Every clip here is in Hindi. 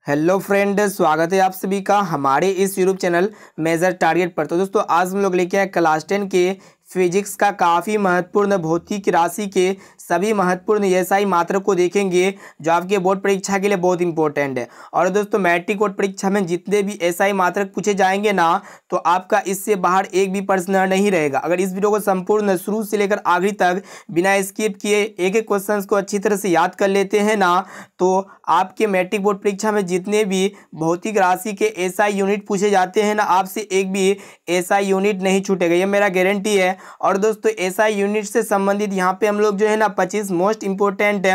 हेलो फ्रेंड, स्वागत है आप सभी का हमारे इस यूट्यूब चैनल मेजर टारगेट पर। तो दोस्तों आज हम लोग लेके आए क्लास 10 के फिजिक्स का काफ़ी महत्वपूर्ण भौतिक राशि के सभी महत्वपूर्ण एसआई मात्रक को देखेंगे जो आपके बोर्ड परीक्षा के लिए बहुत इंपॉर्टेंट है। और दोस्तों मैट्रिक बोर्ड परीक्षा में जितने भी एसआई मात्रक पूछे जाएंगे ना, तो आपका इससे बाहर एक भी प्रश्न नहीं रहेगा। अगर इस वीडियो को संपूर्ण शुरू से लेकर आखिरी तक बिना स्किप किए एक एक क्वेश्चन को अच्छी तरह से याद कर लेते हैं ना, तो आपके मैट्रिक बोर्ड परीक्षा में जितने भी भौतिक राशि के एसआई यूनिट पूछे जाते हैं ना, आपसे एक भी एसआई यूनिट नहीं छूटेगा, ये मेरा गारंटी है। और दोस्तों एसआई यूनिट से संबंधित यहाँ पे हम लोग जो है ना 25 मोस्ट इंपोर्टेंट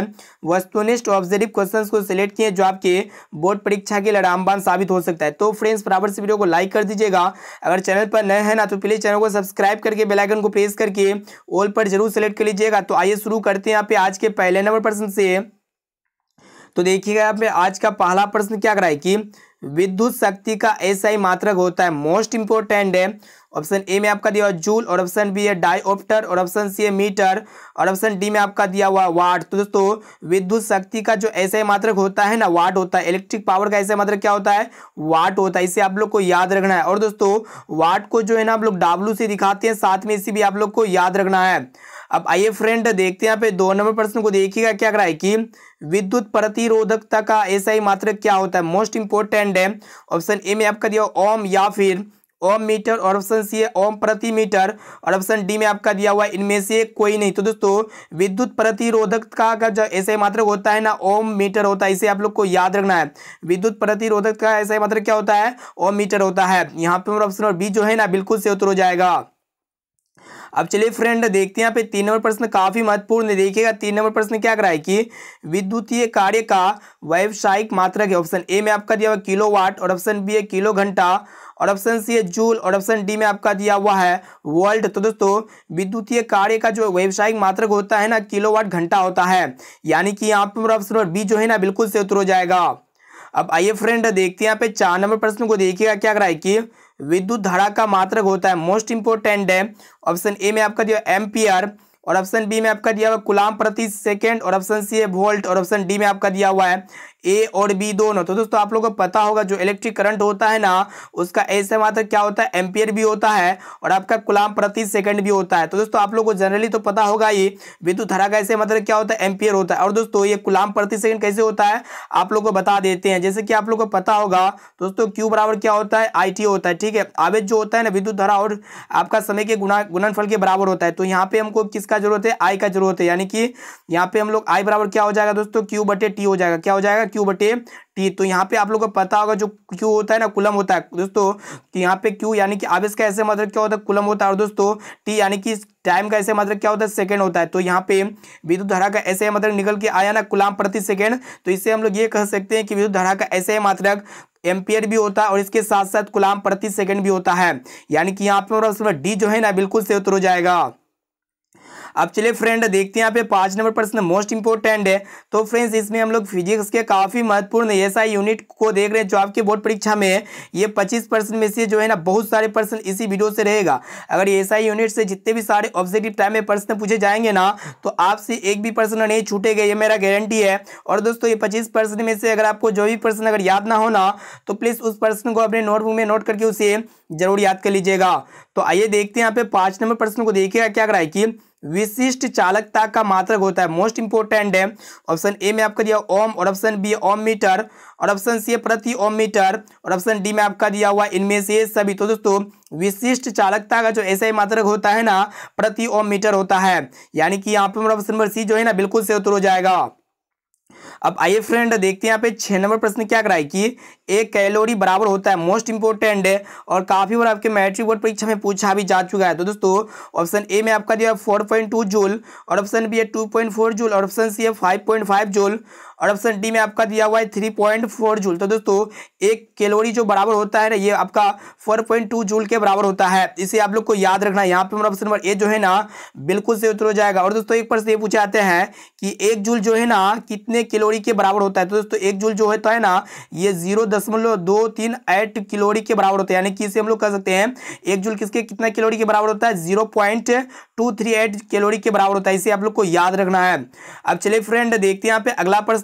वस्तुनिष्ठ ऑब्जेक्टिव क्वेश्चंस को सिलेक्ट किए जो आपके बोर्ड परीक्षा के लिए रामबाण साबित हो सकता है। तो फ्रेंड्स बराबर से वीडियो को लाइक कर दीजिएगा। अगर चैनल पर नए हैं ना तो प्लीज चैनल को सब्सक्राइब करके बेल आइकन को प्रेस करके ऑल पर जरूर सेलेक्ट कर लीजिएगा। तो आइए शुरू करते हैं यहाँ पे आज के पहले नंबर प्रश्न से। तो देखिएगा यहाँ पे आज का पहला प्रश्न क्या कराए कि विद्युत शक्ति का एसआई मात्रक होता है, मोस्ट इंपोर्टेंट है। ऑप्शन ए में आपका दिया हुआ जूल, और ऑप्शन बी है डायोप्टर, और ऑप्शन सी है मीटर, और ऑप्शन डी में आपका दिया हुआ वाट। तो दोस्तों विद्युत शक्ति का जो एसआई मात्रक होता है ना, वाट होता है। इलेक्ट्रिक पावर का एसआई मात्रक क्या होता है? वाट होता है। इसे आप लोग को याद रखना है। और दोस्तों वाट को जो है ना आप लोग डब्ल्यू से दिखाते हैं, साथ में इसी भी आप लोग को याद रखना है। अब आइए फ्रेंड देखते हैं यहाँ पे 2 नंबर प्रश्न को। देखिएगा क्या करा है कि विद्युत प्रतिरोधकता का एसआई मात्रक क्या होता है, मोस्ट इंपोर्टेंट है। ऑप्शन ए में आपका दिया ओम या फिर ओम मीटर, और ऑप्शन सी है ओम प्रति मीटर, और ऑप्शन डी में आपका दिया हुआ इनमें से कोई नहीं। तो दोस्तों विद्युत प्रतिरोधकता का जो एसआई मात्रक होता है ना, ओम मीटर होता है। इसे आप लोग को याद रखना है। विद्युत प्रतिरोधक का एसआई मात्रक क्या होता है? ओम मीटर होता है। यहाँ पे ऑप्शन और बी जो है ना बिल्कुल से उत्तर हो जाएगा। अब चलिए फ्रेंड देखते हैं यहाँ पे 3 नंबर प्रश्न काफी महत्वपूर्ण है। देखिएगा 3 नंबर प्रश्न क्या कराए कि विद्युतीय कार्य का व्यावसायिक मात्रक है। ऑप्शन ए में आपका दिया हुआ किलोवाट, और ऑप्शन बी है किलो घंटा, और ऑप्शन सी है जूल, और ऑप्शन डी में आपका दिया हुआ है वोल्ट। तो दोस्तों विद्युतीय कार्य का जो व्यावसायिक मात्रक होता है ना, किलोवाट घंटा होता है। यानी कि यहाँ पे ऑप्शन और बी जो है ना बिल्कुल से उत्तर हो जाएगा। अब आइए फ्रेंड देखते हैं यहाँ पे 4 नंबर प्रश्न को। देखिएगा क्या कराए कि विद्युत धारा का मात्रक होता है, मोस्ट इंपोर्टेंट है। ऑप्शन ए में आपका दिया एम्पियर, और ऑप्शन बी में आपका दिया हुआ कूलाम प्रति सेकेंड, और ऑप्शन सी है वोल्ट, और ऑप्शन डी में आपका दिया हुआ है ए और बी दोनों। तो दोस्तों आप लोगों को पता होगा जो इलेक्ट्रिक करंट होता है ना, उसका एसआई मात्रक क्या होता है? एम्पियर भी होता है, और आपका कूलाम प्रति सेकंड भी होता है। तो दोस्तों आप लोगों को जनरली तो पता होगा ये विद्युत धारा का एसआई मात्रक क्या होता है? एम्पियर होता है। और दोस्तों ये कूलाम प्रति सेकंड कैसे होता है आप लोग को बता देते हैं। जैसे कि आप लोग को पता होगा दोस्तों क्यू बराबर क्या होता है? आई टी होता है। ठीक है, आवेश जो होता है ना विद्युत धारा और आपका समय के गुणनफल के बराबर होता है। तो यहाँ पे हमको किसका जरूरत है? आई का जरूरत है। यानी कि यहाँ पे हम लोग आई बराबर क्या हो जाएगा दोस्तों? क्यू बटे टी हो जाएगा। क्या हो जाएगा? क्यू बटे टी। तो यहाँ पे आप लोगों को पता होगा जो क्यू होता है ना कूलम होता है दोस्तों, कि यहाँ पे क्यू यानी कि आवेश का ऐसे मात्रक क्या होता है? कूलम होता है। और दोस्तों टी यानी कि टाइम का ऐसे मात्रक क्या होता है? सेकंड होता है। तो यहाँ पे विद्युत धारा का ऐसे मात्रक निकल के आया ना कूलम प्रति सेकंड, तो इससे हम लोग ये कह सकते हैं कि विद्युत धारा का ऐसे मात्रक एम्पियर भी होता है, और इसके साथ साथ कूलम प्रति सेकंड भी होता है। यानी कि यहाँ पे डी जो है ना बिल्कुल से उत्तर हो जाएगा। अब चलिए फ्रेंड देखते हैं यहाँ पे 5 नंबर प्रश्न मोस्ट इंपोर्टेंट है। तो फ्रेंड्स इसमें हम लोग फिजिक्स के काफी महत्वपूर्ण एसआई यूनिट को देख रहे हैं जो आपके बोर्ड परीक्षा में ये 25% में से जो है ना बहुत सारे प्रश्न इसी वीडियो से रहेगा। अगर एसआई यूनिट से जितने भी सारे ऑब्जेक्टिव टाइम में प्रश्न पूछे जाएंगे ना, तो आपसे एक भी प्रश्न नहीं छूटेगा, ये मेरा गारंटी है। और दोस्तों ये 25% में से अगर आपको जो भी प्रश्न अगर याद ना हो ना, तो प्लीज उस प्रश्न को अपने नोटबुक में नोट करके उसे जरूर याद कर लीजिएगा। तो आइए देखते हैं यहाँ पे 5 नंबर प्रश्न को। देखिएगा क्या कराए कि विशिष्ट चालकता का मात्रक होता है, मोस्ट इंपोर्टेंट है। ऑप्शन ए में आपका दिया ओम, और ऑप्शन बी ओम मीटर, और ऑप्शन सी प्रति ओम मीटर, और ऑप्शन डी में आपका दिया हुआ इनमें से सभी। तो दोस्तों विशिष्ट चालकता का जो एसआई मात्रक होता है ना प्रति ओम मीटर होता है। यानी कि यहाँ पे ऑप्शन नंबर सी जो है ना बिल्कुल से उत्तर हो जाएगा। अब आइए फ्रेंड देखते हैं यहाँ पे 6 नंबर प्रश्न क्या कराए कि एक कैलोरी बराबर होता है, मोस्ट इंपोर्टेंट है, और काफी बार आपके मैट्रिक बोर्ड परीक्षा में पूछा भी जा चुका है। तो दोस्तों ऑप्शन ए में आपका दिया 4.2 जूल, और ऑप्शन बी है 2.4 जूल, और ऑप्शन सी है 5.5 जूल, और ऑप्शन डी में आपका दिया हुआ है 3.4 जूल। तो दोस्तों एक कैलोरी जो बराबर होता है ना, ये आपका 4.2 जूल के बराबर होता है। इसे आप लोग को याद रखना है। यहाँ पे ऑप्शन नंबर ए जो है ना बिल्कुल से उत्तर हो जाएगा। और दोस्तों एक प्रश्न ये पूछे जाते हैं कि 1 जूल जो है ना कितने कैलोरी के बराबर होता है? तो दोस्तों 1 जूल जो होता है ना ये 0.238 कैलोरी के बराबर होता है। यानी कि इसे हम लोग कह सकते हैं 1 जूल किसके कितना कैलोरी के बराबर होता है? 0.238 कैलोरी के बराबर होता है। इसे आप लोग को याद रखना है। अब चलिए फ्रेंड देखते हैं यहाँ पे अगला प्रश्न।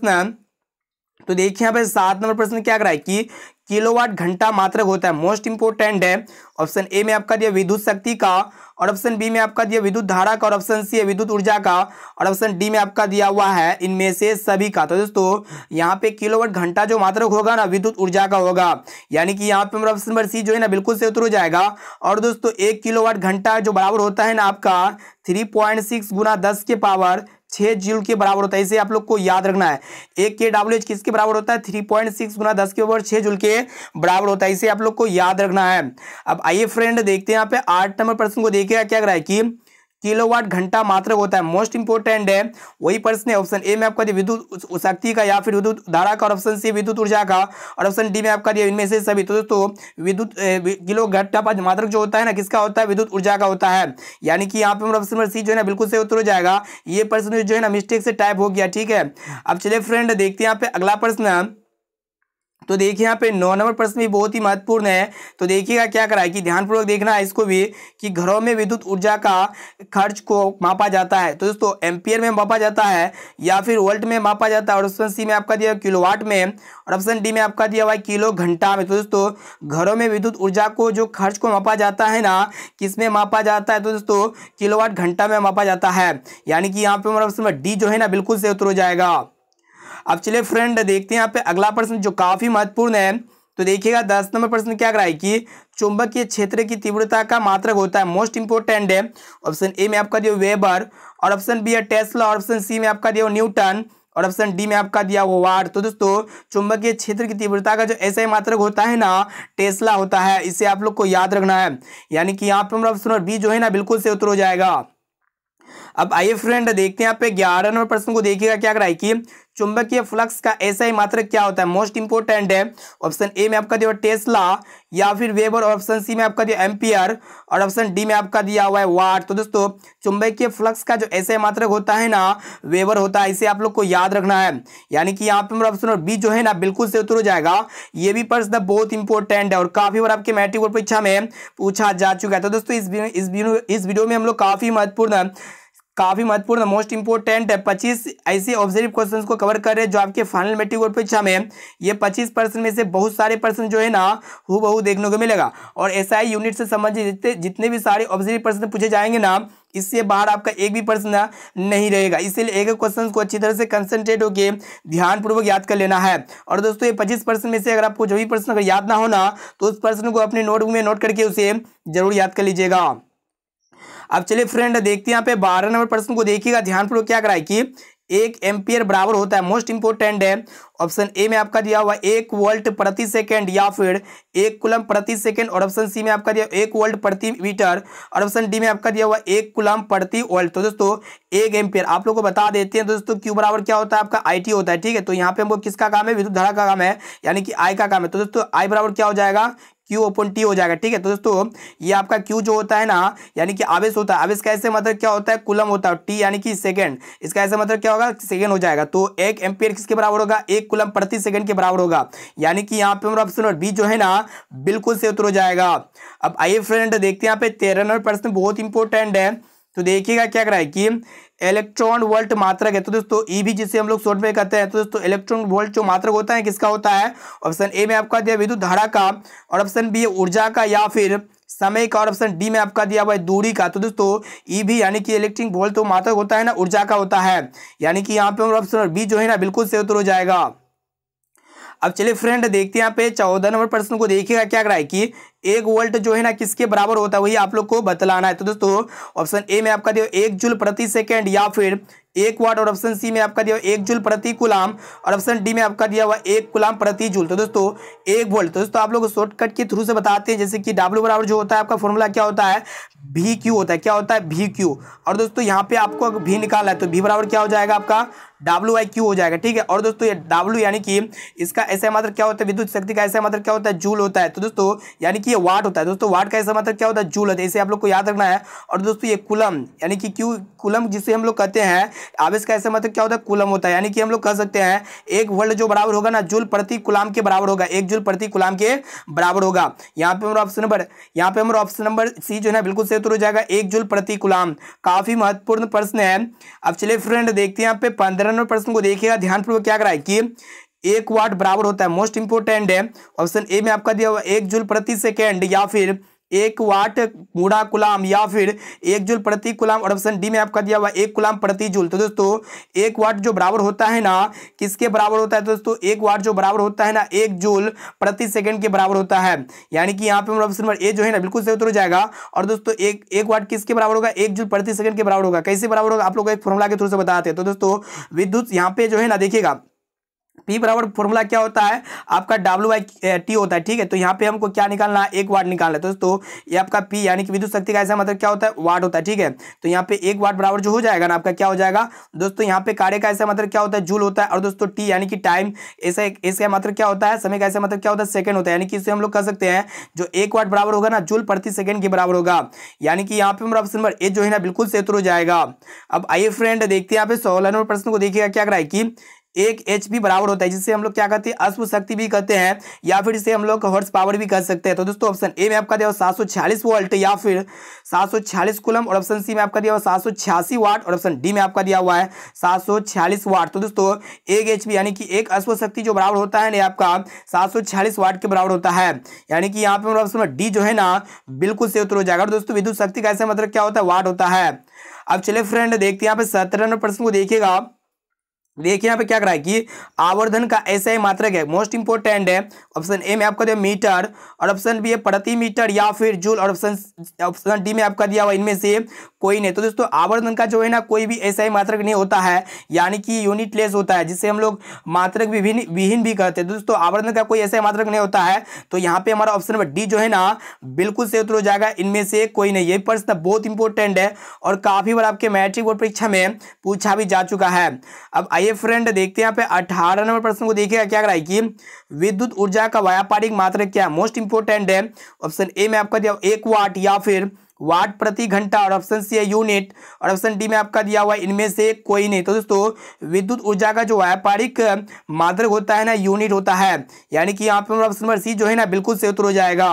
तो देखिए यहाँ पे 7 नंबर प्रश्न क्या कर रहा है कि किलोवाट घंटा मात्रक होता है, मोस्ट इंपोर्टेंट है। ऑप्शन ए में आपका दिया विद्युत शक्ति का, और ऑप्शन बी में आपका दिया विद्युत धारा का, और ऑप्शन सी है विद्युत ऊर्जा का, और ऑप्शन डी में आपका दिया हुआ है इनमें से सभी का। तो दोस्तों यहाँ पे किलोवाट घंटा जो मात्रक होगा ना विद्युत ऊर्जा का होगा, यानी कि यहाँ पे मेरा ऑप्शन नंबर सी जो है ना बिल्कुल से उत्तर हो जाएगा। और दोस्तों 1 किलोवाट घंटा जो बराबर होता है ना आपका 3.6 गुना 10 के पावर 6 जूल के बराबर होता है। इसे आप लोग को याद रखना है। 1 kWh किसके बराबर होता है? 3.6 गुना 10 के पावर 6 जूल के बराबर होता है। इसे आप लोग को याद रखना है। अब आइए फ्रेंड देखते हैं यहाँ पे 8 नंबर प्रश्न को देखिएगा क्या कर रहा है कि किलोवाट घंटा मात्रक होता है, मोस्ट इंपोर्टेंट है। वही प्रश्न है। ऑप्शन ए में आपका दिया विद्युत शक्ति का या फिर विद्युत धारा का, और ऑप्शन सी विद्युत ऊर्जा का, और ऑप्शन डी में आपका दिया इनमें से सभी। तो दोस्तों विद्युत किलो घंटा मात्रक जो होता है ना किसका होता है? विद्युत ऊर्जा का होता है। यानी कि यहाँ पे ऑप्शन नंबर सी जो है ना बिल्कुल से उत्तर हो जाएगा। ये प्रश्न जो है ना मिस्टेक से टाइप हो गया, ठीक है। अब चलिए फ्रेंड देखते हैं यहाँ पे अगला प्रश्न। तो देखिए यहाँ पे 9 नंबर प्रश्न भी बहुत ही महत्वपूर्ण है। तो देखिएगा क्या करा है कि ध्यानपूर्वक देखना है इसको भी, कि घरों में विद्युत ऊर्जा का खर्च को मापा जाता है। तो दोस्तों एम्पियर में मापा जाता है या फिर वोल्ट में मापा जाता है, और ऑप्शन सी में आपका दिया किलोवाट में, और ऑप्शन डी में आपका दिया हुआ किलो घंटा में। तो दोस्तों घरों में विद्युत ऊर्जा को जो खर्च को मापा जाता है ना किस में मापा जाता है? तो दोस्तों किलोवाट घंटा में मापा जाता है। यानी कि यहाँ पे हमारा ऑप्शन डी जो है ना बिल्कुल से उत्तर हो जाएगा। अब चलिए फ्रेंड देखते हैं यहाँ पे अगला प्रश्न जो काफी महत्वपूर्ण है। तो देखिएगा 10 नंबर प्रश्न क्या कराए कि चुंबकीय क्षेत्र की तीव्रता का मात्रक होता है, मोस्ट इंपोर्टेंट है। ऑप्शन ए में आपका दिया वेबर, और ऑप्शन बी है टेस्ला, और ऑप्शन सी में आपका दिया न्यूटन, और ऑप्शन डी में आपका दिया वो वाट। तो दोस्तों चुंबकीय क्षेत्र की तीव्रता का जो ऐसा मात्रक होता है ना टेस्ला होता है। इसे आप लोग को याद रखना है। यानी कि यहाँ पे हमारा ऑप्शन बी जो है ना बिल्कुल से उत्तर हो जाएगा। अब आइए फ्रेंड देखते हैं यहाँ पे 11 नंबर प्रश्न को देखिएगा क्या कराए कि चुंबकीय फ्लक्स का ऐसा ही मात्रक क्या होता है, मोस्ट इंपोर्टेंट है। ऑप्शन ए में आपका दिया टेस्ला या फिर वेबर, और ऑप्शन सी में आपका दिया एम्पियर, और ऑप्शन डी में आपका दिया हुआ है वाट। तो दोस्तों चुंबकीय फ्लक्स का जो ऐसा ही मात्रक होता है ना वेबर होता है। इसे आप लोग को याद रखना है। यानी कि यहाँ पे मेरा ऑप्शन बी जो है ना बिल्कुल से उत्तर हो जाएगा। ये भी प्रश्न बहुत इंपॉर्टेंट है और काफी बार आपके मैट्रिक बोर्ड परीक्षा में पूछा जा चुका है। तो दोस्तों इस वीडियो में हम लोग काफी महत्वपूर्ण मोस्ट इंपोर्टेंट है 25 ऐसे ऑब्जर्व क्वेश्चंस को कवर कर रहे हैं जो आपके फाइनल मैट्रिक बोर्ड परीक्षा में ये 25% में से बहुत सारे प्रश्न जो है ना हूबहू देखने को मिलेगा। और एसआई यूनिट से संबंधित जितने भी सारे ऑब्जर्व प्रश्न पूछे जाएंगे ना इससे बाहर आपका एक भी प्रश्न नहीं रहेगा। इसलिए एक एक क्वेश्चन को अच्छी तरह से कंसंट्रेट होकर ध्यानपूर्वक याद कर लेना है। और दोस्तों ये 25% में से अगर आपको जो भी प्रश्न अगर याद ना हो ना तो उस प्रश्न को अपने नोटबुक में नोट करके उसे जरूर याद कर लीजिएगा। अब चलिए फ्रेंड देखते हैं यहाँ पे 12 नंबर प्रश्न को देखिएगा ध्यानपूर्वक क्या कराए कि 1 एम्पियर बराबर होता है, मोस्ट इंपोर्टेंट है। ऑप्शन ए में आपका दिया हुआ 1 वोल्ट प्रति सेकंड या फिर 1 कूलम प्रति सेकंड, और ऑप्शन सी में आपका दिया 1 वोल्ट प्रति मीटर, और ऑप्शन डी में आपका दिया हुआ 1 कूलम प्रति वोल्ट। तो दोस्तों 1 एम्पियर आप लोग को बता देते हैं दोस्तों क्यू बराबर क्या होता है आपका IT होता है, ठीक है। तो यहाँ पे हमको किसका काम है? विद्युत धारा का काम है, यानी कि I का काम है। तो दोस्तों I बराबर क्या हो जाएगा? Q/T हो जाएगा, ठीक है। तो दोस्तों ये आपका Q जो होता है ना यानी कि आवेश होता है। आवेश का ऐसे मतलब क्या होता है? कूलम होता है। T यानी कि सेकंड, इसका ऐसा मतलब क्या होगा? सेकंड हो जाएगा। तो 1 एम्पियर किसके बराबर होगा? 1 कूलम प्रति सेकंड के बराबर होगा। यानी कि यहाँ पे हमारा ऑप्शन बी जो है ना बिल्कुल से उत्तर हो जाएगा। अब आइए फ्रेंड देखते हैं यहाँ पे 13 नंबर प्रश्न बहुत इंपॉर्टेंट है। तो देखिएगा क्या कराए कि इलेक्ट्रॉन वोल्ट मात्रक है। तो दोस्तों ईवी जिसे हम लोग शॉर्ट में कहते हैं। तो दोस्तों इलेक्ट्रॉन वोल्ट जो मात्रक होता है किसका होता है? ऑप्शन ए में आपका दिया विद्युत धारा का, और ऑप्शन बी ऊर्जा का या फिर समय का, और ऑप्शन डी में आपका दिया हुआ है दूरी का। तो दोस्तों ईवी यानी कि इलेक्ट्रिक वोल्ट तो मात्रक होता है ना ऊर्जा का होता है। यानी कि यहाँ पे ऑप्शन बी जो है ना बिल्कुल से उत्तर हो जाएगा। अब चलिए फ्रेंड देखते हैं यहाँ पे 14 नंबर प्रश्न को देखिएगा क्या कराए कि 1 वोल्ट जो है ना किसके बराबर होता है वही आप लोग को बतलाना है। तो दोस्तों ऑप्शन ए में आपका दिया 1 जूल प्रति सेकंड या फिर 1 वाट, और ऑप्शन सी में आपका दिया 1 जूल प्रति कूलम, और ऑप्शन डी में आपका दिया हुआ 1 कूलम प्रति जूल। तो दोस्तों 1 वोल्ट, तो दोस्तों आप लोग शॉर्टकट के थ्रू से बताते हैं जैसे कि W बराबर जो होता है आपका फॉर्मूला क्या होता है? VQ होता है। क्या होता है? VQ। और दोस्तों यहाँ पे आपको V निकालना है तो V बराबर क्या हो जाएगा आपका? WIQ हो जाएगा, ठीक है। और दोस्तों ये W यानी कि इसका ऐसा मतलब क्या होता है? विद्युत शक्ति का ऐसा मतलब क्या होता है? जूल होता है। तो दोस्तों यानी कि ये वाट होता है। दोस्तों वाट का ऐसा मतलब क्या होता है? जूल होता है। इसे आप लोग को याद रखना है। और दोस्तों ये कूलम यानी कि कूलम जिसे हम लोग कहते हैं आवेश का ऐसा मतलब क्या होता है? कूलम होता है। यानी कि हम लोग कह सकते हैं 1 वोल्ट जो बराबर होगा ना जूल प्रति कूलम के बराबर होगा, 1 जूल प्रति कूलम के बराबर होगा। यहाँ पे हमारा ऑप्शन नंबर सी जो है ना बिल्कुल से उत्तर हो जाएगा 1 जूल प्रति कूलम। काफी महत्वपूर्ण प्रश्न है। अब चलिए फ्रेंड देखते हैं यहाँ पे 15 नंबर प्रश्न को देखिएगा ध्यानपूर्वक क्या कराए कि 1 वाट बराबर होता है, मोस्ट इंपोर्टेंट है। ऑप्शन ए में आपका दिया हुआ 1 जूल प्रति सेकेंड या फिर 1 वाट गुणा कुलाम या फिर 1 जूल प्रति कुलाम, और ऑप्शन डी में आपका दिया हुआ 1 कुलाम प्रति जूल। तो दोस्तों 1 वाट जो बराबर होता है ना, किसके बराबर होता है? तो दोस्तों 1 वाट जो बराबर होता है ना 1 जूल प्रति सेकंड के बराबर होता है। यानी कि यहाँ पे हमारा ऑप्शन नंबर ए जो है ना बिल्कुल सही उत्तर हो जाएगा। और दोस्तों एक वाट किसके बराबर होगा? 1 जूल प्रति सेकंड के बराबर होगा। कैसे बराबर होगा आप लोग एक फॉर्मूला के थ्रू से बताते हैं। तो दोस्तों विद्युत यहाँ पे जो है ना देखिएगा, P बराबर फॉर्मूला क्या होता है आपका W/T होता है, ठीक है। तो यहाँ पे हमको क्या निकालना है? 1 वाट निकालना है। तो दोस्तों ये आपका P यानी कि विद्युत शक्ति का ऐसा मतलब क्या होता है? वाट होता है, ठीक है। तो यहाँ पे 1 वाट बराबर जो हो जाएगा ना आपका क्या हो जाएगा दोस्तों? यहाँ पे कार्य का ऐसा मतलब क्या होता है? जूल होता है। और दोस्तों T यानी कि टाइम, ऐसा इसका मतलब क्या होता है? समय का ऐसा मतलब क्या होता है? सेकंड होता है। यानी कि इससे हम लोग कह सकते हैं जो 1 वाट बराबर होगा ना जूल प्रति सेकंड के बराबर होगा। यानी कि यहाँ पे हमारा ऑप्शन नंबर ए जो है ना बिल्कुल सही उत्तर हो जाएगा। अब आइए फ्रेंड देखते हैं यहाँ पे 16 नंबर प्रश्न को देखिएगा क्या कराए कि 1 HP बराबर होता है, जिससे हम लोग क्या कहते हैं? अश्व शक्ति भी कहते हैं या फिर इसे हम लोग हॉर्स पावर भी कह सकते हैं। तो दोस्तों ऑप्शन ए में आपका दिया हुआ 746 वोल्ट या फिर 746 कूलम, और ऑप्शन सी में आपका दिया हुआ 786 वाट, और ऑप्शन डी में आपका दिया हुआ है 746 वाट। तो दोस्तों 1 HP यानी कि एक अश्व शक्ति जो बराबर होता है ना आपका 746 वाट के बराबर होता है। यानी कि यहाँ पे ऑप्शन डी जो है ना बिल्कुल सही उत्तर हो जाएगा। और दोस्तों विद्युत शक्ति का ऐसा मतलब क्या होता है? वाट होता है। अब चलिए फ्रेंड देखते हैं यहाँ पे 17 नंबर प्रश्न को देखिएगा। देखिए यहाँ पे क्या करा है कि आवर्धन का ऐसा ही मात्रक है, मोस्ट इंपोर्टेंट है। ऑप्शन ए में आपका दिया मीटर, और ऑप्शन बी है प्रति मीटर या फिर जूल, और ऑप्शन डी में आपका दिया हुआ इनमें से कोई नहीं। तो दोस्तों आवर्धन का जो है ना कोई भी ऐसा ही मात्रक नहीं होता है, यानी कि यूनिटलेस होता है, जिसे हम लोग मात्रक विहीन भी कहते हैं। दोस्तों आवर्धन का कोई ऐसा ही मात्रक नहीं होता है। तो यहाँ पे हमारा ऑप्शन नंबर डी जो है ना बिल्कुल सही उत्तर हो जाएगा, इनमें से कोई नहीं। ये प्रश्न बहुत इंपॉर्टेंट है और काफी बार आपके मैट्रिक बोर्ड परीक्षा में पूछा भी जा चुका है। अब आइए फ्रेंड देखते हैं यहाँ पे 18 नंबर प्रश्न को देखिएगा क्या कराए कि विद्युत ऊर्जा का व्यापारिक मात्रक क्या है? मोस्ट इंपोर्टेंट है। ऑप्शन ए में आपका दिया 1 वाट या फिर वाट प्रति घंटा, और ऑप्शन सी है यूनिट, और ऑप्शन डी में आपका दिया हुआ है इनमें से कोई नहीं। तो दोस्तों विद्युत ऊर्जा का जो व्यापारिक मात्रक होता है ना यूनिट होता है। यानी कि यहाँ पे ऑप्शन नंबर सी जो है ना बिल्कुल सही उत्तर हो जाएगा।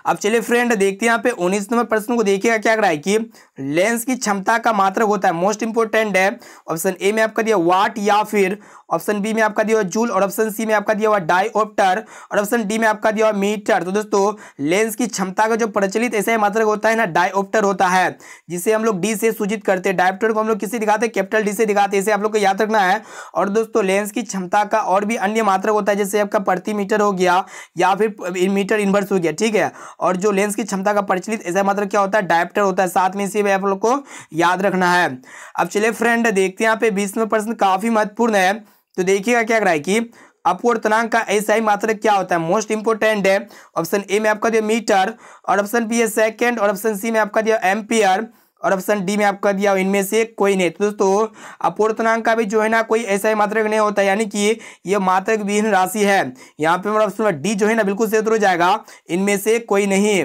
अब चलिए फ्रेंड देखते हैं यहाँ पे 19 नंबर प्रश्न को देखिएगा क्या कराए कि लेंस की क्षमता का मात्रक होता है, मोस्ट इंपोर्टेंट है। ऑप्शन ए में आपका दिया वाट या फिर ऑप्शन बी में आपका दिया हुआ जूल, और ऑप्शन सी में आपका दिया हुआ डायोप्टर, और ऑप्शन डी में आपका दिया हुआ मीटर। तो दोस्तों लेंस की क्षमता का जो प्रचलित ऐसा मात्रक होता है ना डायोप्टर होता है, जिसे हम लोग डी से सूचित करते हैं। डायोप्टर को हम लोग किससे दिखाते हैं? कैपिटल डी से दिखाते हैं, इसे आप लोग को याद रखना है। और दोस्तों लेंस की क्षमता का और भी अन्य मात्रक होता है, जैसे आपका प्रति मीटर हो गया या फिर मीटर इनवर्स हो गया, ठीक है। और जो लेंस की क्षमता का प्रचलित ऐसा मात्रक क्या होता है? डायोप्टर होता है। साथ में इसे आप लोग को याद रखना है। अब चलिए फ्रेंड देखते हैं यहाँ पे 20 नंबर प्रश्न काफी महत्वपूर्ण है। तो देखिएगा क्या कराए कि अपवर्तनांक का ऐसा ही मात्रक क्या होता है? मोस्ट इंपोर्टेंट है। ऑप्शन ए में आपका दिया मीटर, और ऑप्शन बी है सेकंड, और ऑप्शन सी में आपका दिया एम्पियर, और ऑप्शन डी में आपका दिया इनमें से कोई नहीं। तो दोस्तों अपवर्तनांक का भी जो है ना कोई ऐसा ही मात्रक नहीं होता, यानी कि ये मात्रक विहीन राशि है। यहाँ पे हमारा ऑप्शन डी जो है ना बिल्कुल सही उत्तर हो जाएगा, इनमें से कोई नहीं।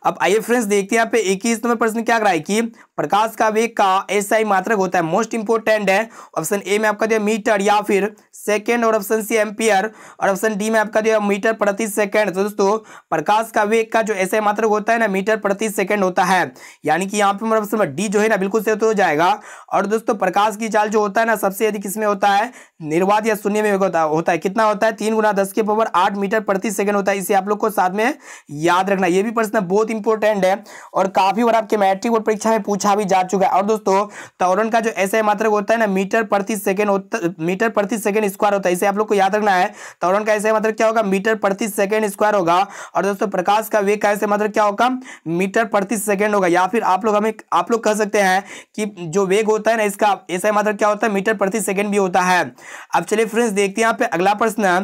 अब आइए फ्रेंड्स देखते हैं यहाँ पे 21 नंबर प्रश्न क्या कराए कि प्रकाश का वेग का ऐसा ही मात्रक होता है, मोस्ट इंपोर्टेंट है। ऑप्शन ए में आपका दिया मीटर या फिर सेकंड, और ऑप्शन सी एम्पियर, और ऑप्शन डी में आपका दिया मीटर प्रति सेकंड। तो दोस्तों प्रकाश का वेग का जो ऐसा ही मात्रक होता है ना मीटर प्रति सेकंड होता है। यानी कि यहाँ पे हमारा ऑप्शन डी जो है ना बिल्कुल सही उत्तर हो जाएगा। और दोस्तों प्रकाश की चाल जो होता है ना सबसे अधिक किसमें होता है? निर्वात या शून्य में होता है। कितना होता है? 3 × 10⁸ मीटर प्रति सेकंड होता है। इसे आप लोग को साथ में याद रखना। ये भी प्रश्न बहुत इंपॉर्टेंट है और काफी बार आपके मैट्रिक बोर्ड परीक्षा में पूछा भी जा चुका है। और दोस्तों त्वरण का जो ऐसा मात्रक होता है ना मीटर प्रति सेकंड स्क्वायर होता है। इसे आप लोग को याद रखना है। त्वरण का ऐसा मात्रक क्या होगा? मीटर प्रति सेकंड स्क्वायर होगा। और दोस्तों प्रकाश का वेग का ऐसा मात्रक क्या होगा? मीटर प्रति सेकंड होगा। या फिर आप लोग कह सकते हैं कि जो वेग होता है ना इसका ऐसा मात्रक क्या होता है? मीटर प्रति सेकंड भी होता है। अब चलिए फ्रेंड्स देखते हैं यहाँ पे अगला प्रश्न।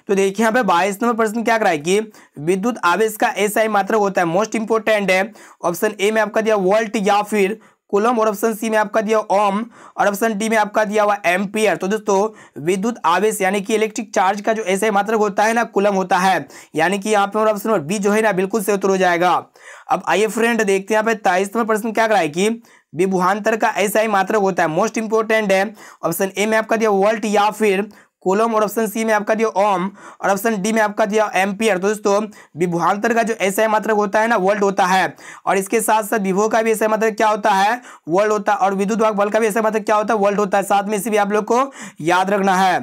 तो देखिए यहाँ पे 22 नंबर प्रश्न क्या कराए कि विद्युत आवेश का ऐसा ही मात्रक होता है, मोस्ट इंपोर्टेंट है। ऑप्शन ए में आपका दिया वोल्ट या फिर कूलम, और ऑप्शन सी में आपका दिया ओम, और ऑप्शन डी में आपका दिया हुआ एम्पियर। तो दोस्तों विद्युत आवेश यानी कि इलेक्ट्रिक चार्ज का जो ऐसा मात्रक होता है ना कूलम होता है। यानी कि यहाँ पे ऑप्शन नंबर बी जो है ना बिल्कुल सही उत्तर हो जाएगा। अब आइए फ्रेंड देखते हैं यहाँ पे 23 नंबर प्रश्न क्या कराए कि विभवांतर का ऐसा ही मात्रक होता है, मोस्ट इंपोर्टेंट है। ऑप्शन ए में आपका दिया वोल्ट या फिर कूलम और ऑप्शन सी में आपका दिया ओम और ऑप्शन डी में आपका दिया एम्पियर। तो दोस्तों विभवांतर का जो एसआई मात्रक होता है ना वोल्ट होता है, और इसके साथ साथ विभव का भी एसआई मात्रक क्या होता है वोल्ट होता है, और विद्युत वाहक बल का भी एसआई मात्रक क्या होता है वोल्ट होता है। साथ में इसे भी आप लोग को याद रखना है।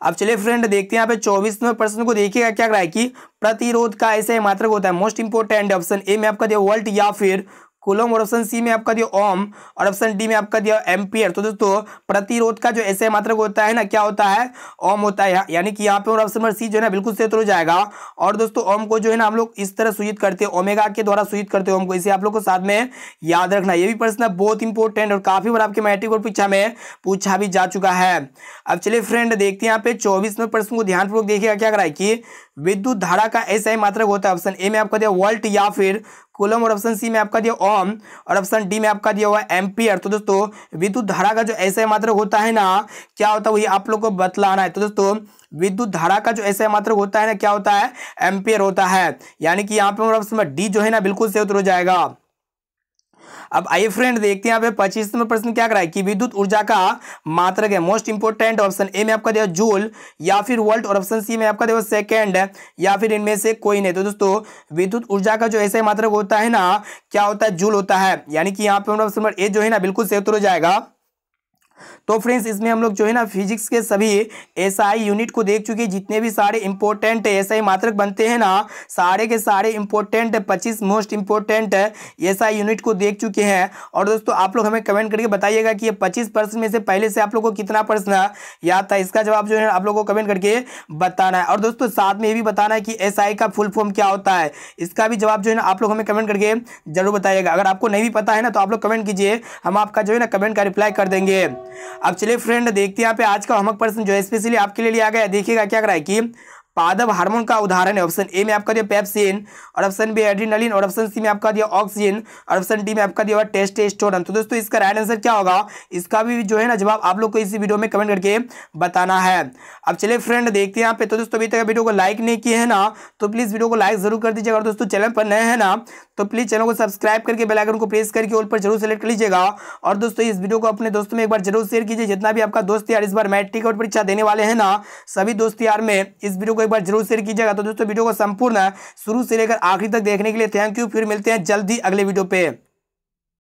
अब चलिए फ्रेंड देखते हैं यहाँ पे 24वें प्रश्न को। देखिएगा क्या कह रहा है कि प्रतिरोध का एसआई मात्रक होता है मोस्ट इंपोर्टेंट ऑप्शन ए में आपका दिया वोल्ट या फिर कूलम और ऑप्शन सी में आपका दिया ओम और ऑप्शन डी में आपका दिया एम्पियर। तो दोस्तों प्रतिरोध का जो एसआई मात्रक होता है ना क्या होता है ओम होता है, यानी कि यहाँ पे और ऑप्शन नंबर सी जो है ना बिल्कुल सही उत्तर हो जाएगा। और दोस्तों ओम को जो है ना हम लोग इस तरह सूचित करते हैं, ओमेगा के द्वारा सूचित करते हैं ओम को, इसे आप लोग को साथ में याद रखना। ये भी प्रश्न बहुत इंपॉर्टेंट और काफी बार आपके मैट्रिक बोर्ड परीक्षा में पूछा भी जा चुका है। अब चलिए फ्रेंड देखते हैं यहाँ पे 24वें प्रश्न को ध्यानपूर्वक देखिएगा क्या करा है कि विद्युत धारा का एसआई मात्रक होता है ऑप्शन ए में आपका दिया वोल्ट या फिर कूलम और ऑप्शन सी में आपका दिया ओम और ऑप्शन डी में आपका दिया हुआ एम्पियर। तो दोस्तों विद्युत धारा का जो एसआई मात्रक होता है ना क्या होता है वही आप लोग को बतलाना है। तो दोस्तों विद्युत धारा का जो एसआई मात्रक होता है ना क्या होता है एम्पियर होता है, यानी कि यहाँ पे ऑप्शन नंबर डी जो है ना बिल्कुल सही उत्तर हो जाएगा। अब आइए फ्रेंड देखते हैं यहाँ पे 25वें प्रश्न क्या कराए कि विद्युत ऊर्जा का मात्रक है मोस्ट इंपोर्टेंट ऑप्शन ए में आपका दिया जूल या फिर वोल्ट और ऑप्शन सी में आपका दिया सेकेंड या फिर इनमें से कोई नहीं। तो दोस्तों विद्युत ऊर्जा का जो ऐसा मात्रक होता है ना क्या होता है जूल होता है, यानी कि यहाँ पे ऑप्शन नंबर ए जो है ना बिल्कुल सही उत्तर हो जाएगा। तो फ्रेंड्स इसमें हम लोग जो है ना फिजिक्स के सभी एसआई यूनिट को देख चुके हैं, जितने भी सारे इंपॉर्टेंट एसआई मात्रक बनते हैं ना सारे के सारे important 25 most important SI unit को देख चुके हैं। और दोस्तों आप लोग हमें कमेंट करके बताइएगा कि ये 25 प्रश्न में से पहले से आप लोग को कितना प्रश्न याद था, इसका जवाब जो है आप लोग को कमेंट करके बताना है। और दोस्तों साथ में ये भी बताना है कि एसआई का फुल फॉर्म क्या होता है, इसका भी जवाब जो है ना आप लोग हमें कमेंट करके जरूर बताइएगा। अगर आपको नहीं भी पता है ना तो आप लोग कमेंट कीजिए, हम आपका जो है ना कमेंट का रिप्लाई कर देंगे। अब चलिए फ्रेंड देखते हैं यहाँ पे आज का होमवर्क प्रश्न जो है स्पेशली आपके लिए लिया गया है। देखिएगा क्या करा है कि पादप हार्मोन का उदाहरण है ऑप्शन ए में आपका दिया पेप्सिन और ऑप्शन बी एड्रिनलिन और ऑप्शन सी में आपका दिया ऑक्सीजन और ऑप्शन डी में आपका दिया टेस्टोस्टेरोन। तो दोस्तों इसका राइट आंसर क्या होगा, इसका भी जो है ना जवाब आप लोग को इसी वीडियो में कमेंट करके बताना है। अब चलिए फ्रेंड देखते हैं यहाँ पे। तो दोस्तों अभी तक वीडियो को लाइक नहीं किए हैं ना तो प्लीज वीडियो को लाइक जरूर कर दीजिएगा। और दोस्तों चैनल पर नए हैं ना तो प्लीज चैनल को सब्सक्राइब करके बेल आइकन को प्रेस करके ऑल पर जरूर सेलेक्ट कर लीजिएगा। और दोस्तों इस वीडियो को अपने दोस्तों में एक बार जरूर शेयर कीजिए, जितना भी आपका दोस्त यार इस बार मैट्रिक और परीक्षा देने वाले हैं ना सभी दोस्त यार में इस वीडियो को एक बार जरूर शेयर कीजिएगा। तो दोस्तों वीडियो को संपूर्ण शुरू से लेकर आखिरी तक देखने के लिए थैंक यू। फिर मिलते हैं जल्दी अगले वीडियो पे।